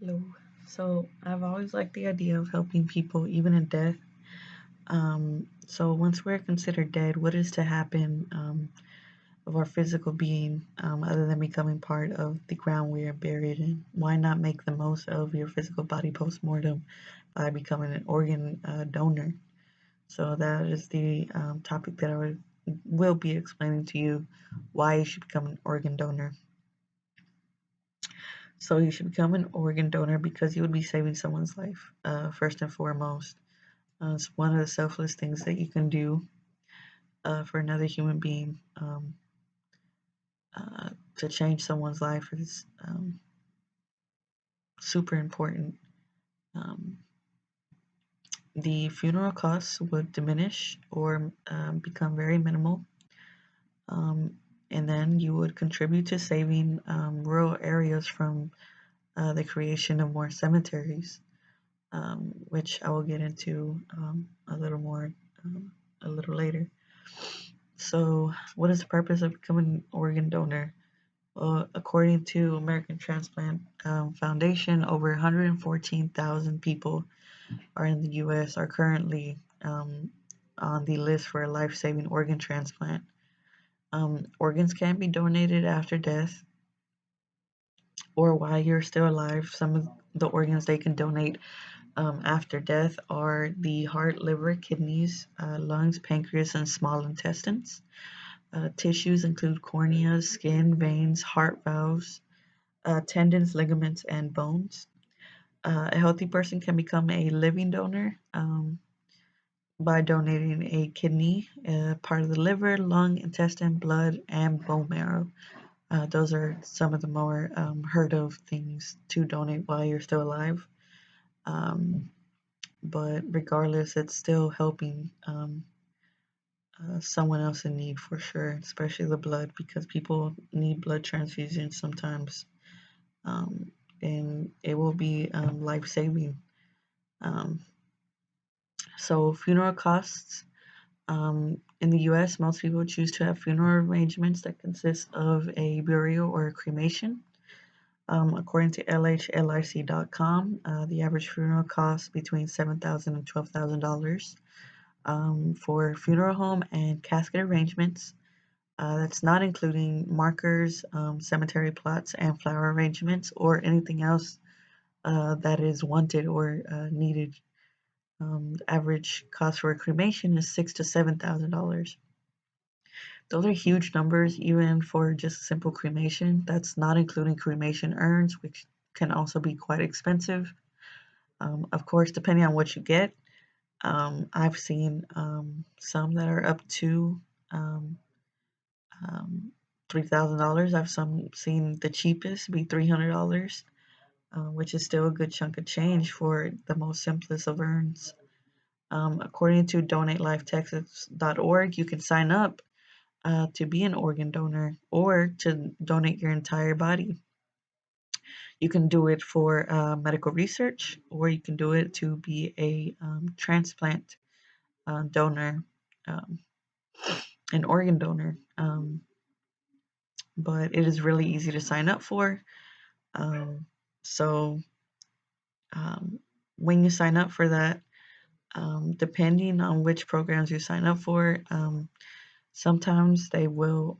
Hello. So I've always liked the idea of helping people even in death. So once we're considered dead, what is to happen of our physical being other than becoming part of the ground we are buried in? Why not make the most of your physical body post-mortem by becoming an organ donor? So that is the topic that will be explaining to you why you should become an organ donor. So you should become an organ donor because you would be saving someone's life, first and foremost. It's one of the selfless things that you can do for another human being. To change someone's life is super important. Um, the funeral costs would diminish or become very minimal. Um, and then you would contribute to saving rural areas from the creation of more cemeteries, which I will get into a little more a little later. So, what is the purpose of becoming an organ donor? According to American Transplant Foundation, over 114,000 people are in the U.S. are currently on the list for a life-saving organ transplant. Organs can be donated after death or while you're still alive. Some of the organs they can donate after death are the heart, liver, kidneys, lungs, pancreas, and small intestines. Tissues include cornea, skin, veins, heart valves, tendons, ligaments, and bones. A healthy person can become a living donor by donating a kidney, part of the liver, lung, intestine, blood, and bone marrow. Those are some of the more heard of things to donate while you're still alive. Um, but regardless, it's still helping someone else in need for sure, especially the blood, because people need blood transfusions sometimes, um, and it will be life saving. Um, so, funeral costs. In the US, most people choose to have funeral arrangements that consist of a burial or a cremation. According to LHLIC.com, the average funeral costs between $7,000 and $12,000 for funeral home and casket arrangements. That's not including markers, cemetery plots, and flower arrangements, or anything else that is wanted or needed. The average cost for a cremation is $6,000 to $7,000. Those are huge numbers, even for just simple cremation. That's not including cremation urns, which can also be quite expensive. Of course, depending on what you get, I've seen some that are up to um, um, $3,000. I've seen the cheapest be $300, which is still a good chunk of change for the most simplest of urns. According to DonateLifeTexas.org, you can sign up to be an organ donor or to donate your entire body. You can do it for medical research, or you can do it to be a transplant donor, um, an organ donor. But it is really easy to sign up for. Um, so um, when you sign up for that, depending on which programs you sign up for, sometimes they will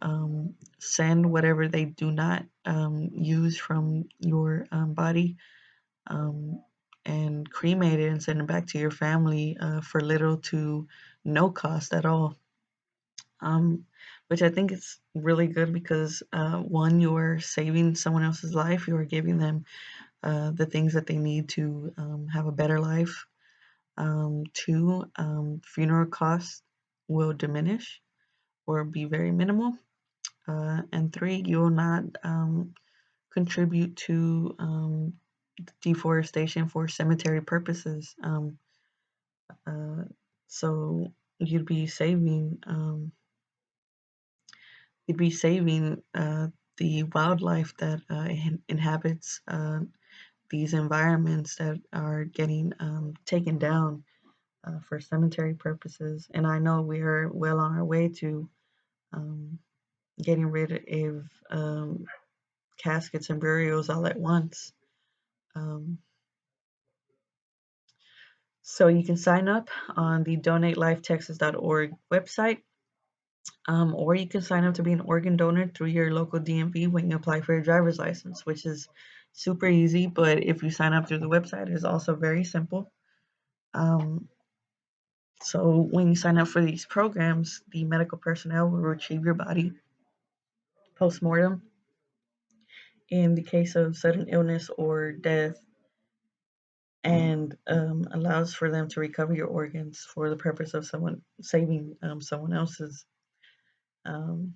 send whatever they do not use from your body um, and cremate it and send it back to your family for little to no cost at all. Um, which I think is really good because one, you are saving someone else's life, you are giving them the things that they need to have a better life. Two, funeral costs will diminish or be very minimal. And three, you will not contribute to deforestation for cemetery purposes. Uh, so you'd be saving the wildlife that inhabits these environments that are getting taken down for cemetery purposes. And I know we are well on our way to um, getting rid of caskets and burials all at once. Um, so you can sign up on the donatelifetexas.org website, or you can sign up to be an organ donor through your local DMV when you apply for your driver's license, which is super easy. But if you sign up through the website, it's also very simple. Um, so when you sign up for these programs, the medical personnel will retrieve your body post-mortem in the case of sudden illness or death, and allows for them to recover your organs for the purpose of someone saving someone else's. Um,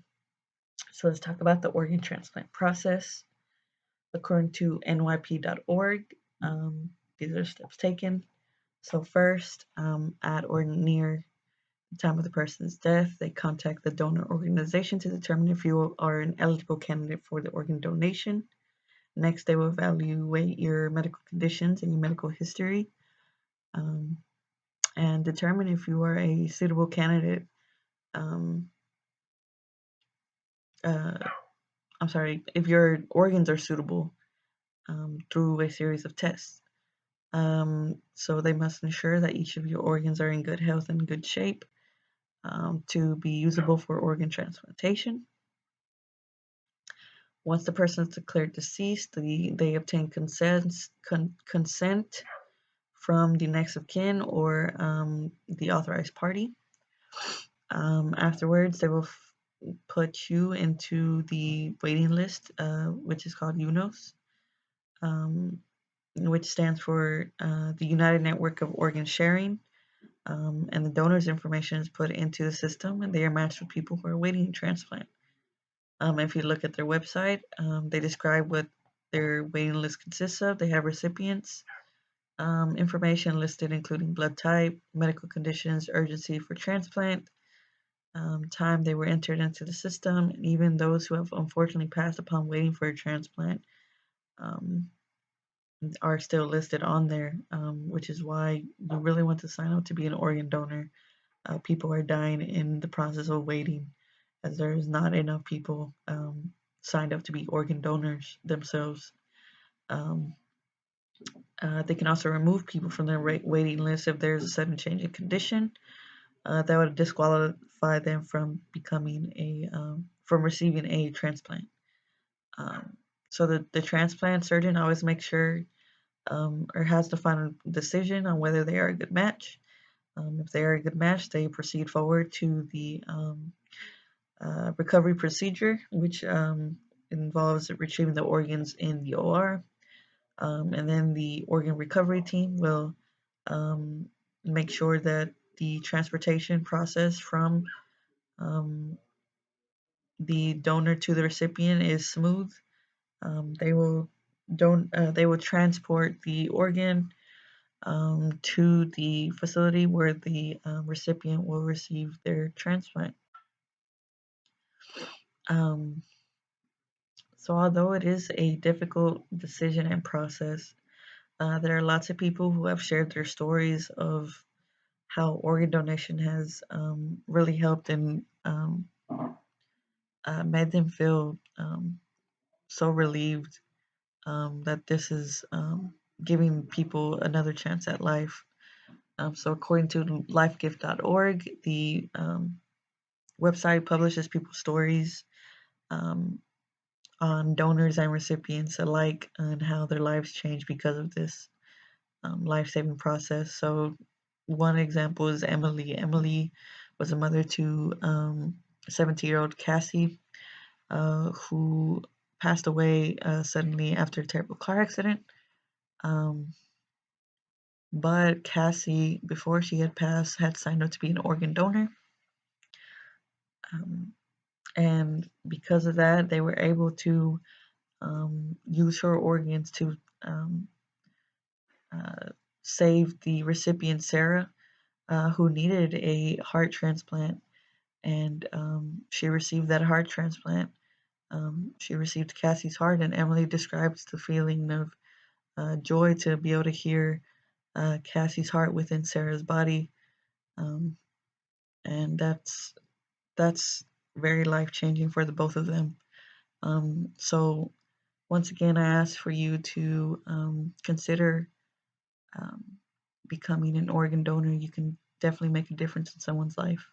so let's talk about the organ transplant process. According to NYP.org, these are steps taken. So first, at or near the time of the person's death, they contact the donor organization to determine if you are an eligible candidate for the organ donation. Next, they will evaluate your medical conditions and your medical history, um, and determine if you are a suitable candidate. Um, uh, I'm sorry, if your organs are suitable through a series of tests. So they must ensure that each of your organs are in good health and good shape to be usable for organ transplantation. Once the person is declared deceased, they obtain consent from the next of kin or the authorized party. Afterwards, they will put you into the waiting list, which is called UNOS, um, which stands for the United Network of Organ Sharing. And the donor's information is put into the system, and they are matched with people who are waiting transplant. If you look at their website, they describe what their waiting list consists of. They have recipients information listed, including blood type, medical conditions, urgency for transplant, time they were entered into the system, and even those who have unfortunately passed upon waiting for a transplant um, are still listed on there, which is why you really want to sign up to be an organ donor. People are dying in the process of waiting, as there is not enough people signed up to be organ donors themselves. Um, they can also remove people from their waiting list if there's a sudden change in condition that would disqualify them from becoming from receiving a transplant. Um, so the transplant surgeon always makes sure or has the final decision on whether they are a good match. If they are a good match, they proceed forward to the recovery procedure, which involves retrieving the organs in the OR. And then the organ recovery team will um, make sure that the transportation process from um, the donor to the recipient is smooth. They will don't they will transport the organ to the facility where the recipient will receive their transplant. Um, so although it is a difficult decision and process, there are lots of people who have shared their stories of how organ donation has really helped and made them feel so relieved that this is giving people another chance at life. So, according to lifegift.org, the website publishes people's stories um, on donors and recipients alike and how their lives changed because of this life saving process. So, one example is Emily. Emily was a mother to 17-year-old Cassie, who passed away suddenly after a terrible car accident. Um, but Cassie, before she had passed, had signed up to be an organ donor. Um, and because of that, they were able to use her organs to um, uh, save the recipient, Sarah, who needed a heart transplant. And she received that heart transplant. She received Cassie's heart, and Emily describes the feeling of joy to be able to hear Cassie's heart within Sarah's body. Um, and that's very life changing for the both of them. So once again, I ask for you to consider um, becoming an organ donor. You can definitely make a difference in someone's life.